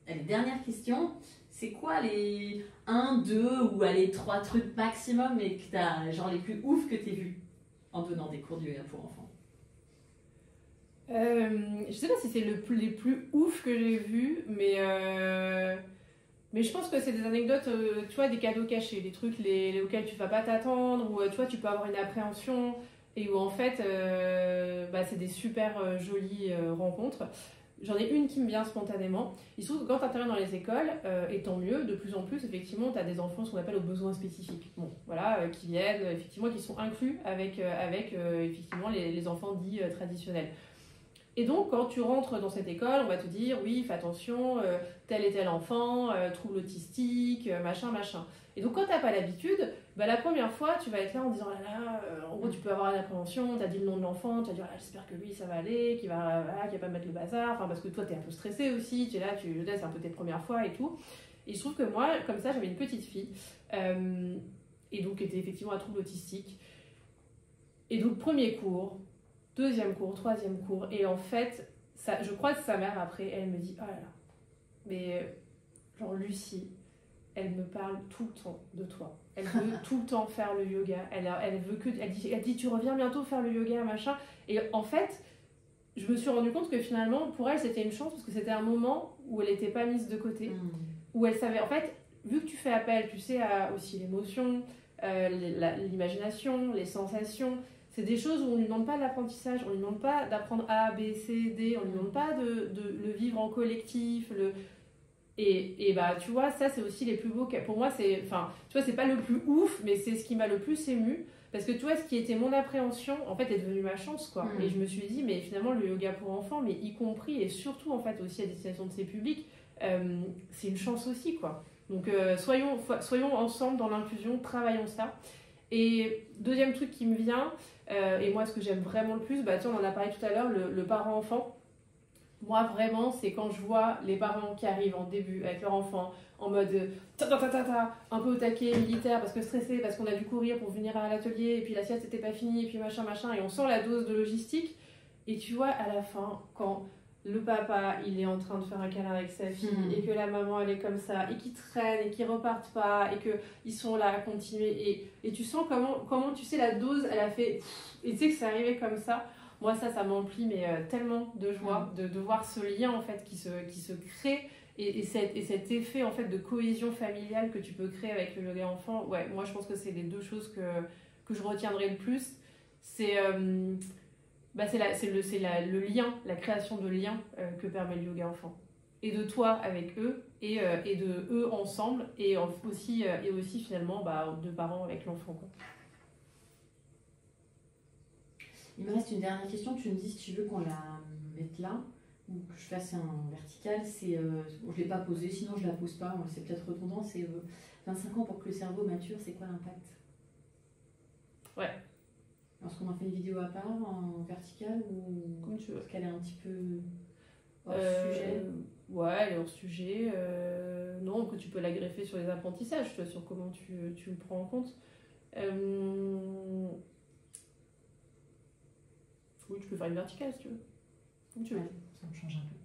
Allez, dernière question. C'est quoi les 1, 2 ou allez, 3 trucs maximum et que t'as, genre les plus ouf que t'aies vus en donnant des cours de yoga pour enfants? Je sais pas si c'est les plus ouf que j'ai vus, mais je pense que c'est des anecdotes, tu vois, des cadeaux cachés, des trucs auxquels tu vas pas t'attendre, ou tu vois, tu peux avoir une appréhension, et où en fait, c'est des super jolies rencontres. J'en ai une qui me vient spontanément. Il se trouve que quand tu interviens dans les écoles, et tant mieux, de plus en plus, effectivement, tu as des enfants, ce qu'on appelle aux besoins spécifiques. Bon, voilà, qui viennent, effectivement, qui sont inclus avec effectivement, les enfants dits traditionnels. Et donc, quand tu rentres dans cette école, on va te dire, oui, fais attention, tel et tel enfant, trouble autistique, machin, machin. Et donc, quand tu n'as pas l'habitude, la première fois, tu vas être là en disant, là là, en gros, tu peux avoir une appréhension, tu as dit le nom de l'enfant, tu vas dire, j'espère que lui, ça va aller, qu'il va pas mettre le bazar, enfin, parce que toi, tu es un peu stressé aussi, tu es là, c'est un peu tes premières fois et tout. Et je trouve que moi, comme ça, j'avais une petite fille, et donc, qui était effectivement à trouble autistique. Et donc, premier cours, deuxième cours, troisième cours, et en fait, je crois que sa mère, après, elle me dit, oh là là, mais genre Lucie, elle me parle tout le temps de toi. Elle veut tout le temps faire le yoga. Elle dit, tu reviens bientôt faire le yoga, machin. Et en fait, je me suis rendu compte que finalement, pour elle, c'était une chance parce que c'était un moment où elle n'était pas mise de côté, où elle savait, en fait, vu que tu fais appel, tu sais, à aussi l'émotion, l'imagination, les sensations. C'est des choses où on ne lui demande pas de l'apprentissage, on ne lui demande pas d'apprendre A, B, C, D, on ne lui demande pas de le vivre en collectif. Et tu vois, ça c'est aussi les plus beaux. Pour moi, tu vois, c'est pas le plus ouf, mais c'est ce qui m'a le plus ému. Parce que tu vois, ce qui était mon appréhension, en fait, est devenu ma chance, quoi. Et je me suis dit, mais finalement, le yoga pour enfants, mais y compris et surtout, en fait, aussi à destination de ces publics, c'est une chance aussi, quoi. Donc, soyons ensemble dans l'inclusion, travaillons ça. Et deuxième truc qui me vient, et moi, ce que j'aime vraiment le plus, tu vois, on en a parlé tout à l'heure, le parent-enfant. Moi, vraiment, c'est quand je vois les parents qui arrivent en début avec leur enfant en mode un peu au taquet, militaire, parce que stressé, parce qu'on a dû courir pour venir à l'atelier, et puis la sieste n'était pas finie, et puis machin, machin, et on sent la dose de logistique. Et tu vois, à la fin, quand le papa, il est en train de faire un câlin avec sa fille, et que la maman, elle est comme ça, et qu'ils traînent, et qu'ils repartent pas, et qu'ils sont là à continuer, et tu sens comment, tu sais, la dose, elle a fait... Et tu sais que c'est arrivé comme ça. Moi, ça m'emplit mais tellement de joie de voir ce lien en fait qui se crée et cet effet en fait de cohésion familiale que tu peux créer avec le yoga enfant. Ouais, moi je pense que c'est les deux choses que je retiendrai le plus. C'est le lien, la création de liens que permet le yoga enfant. Et de toi avec eux et de eux ensemble et aussi finalement de parents avec l'enfant, quoi. Il me reste une dernière question. Tu me dis si tu veux qu'on la mette là ou que je fasse un vertical. Je ne l'ai pas posé, sinon je ne la pose pas. C'est peut-être redondant. C'est 25 ans pour que le cerveau mature. C'est quoi l'impact? Ouais. Est-ce qu'on en fait une vidéo à part en vertical ou comme tu veux? Parce qu'elle est un petit peu hors sujet. Ouais, elle est hors sujet. Non, après tu peux la greffer sur les apprentissages, tu vois, sur comment tu le prends en compte. Oui, tu peux faire une verticale si tu veux. Comme tu veux. Ouais, ça me change un peu.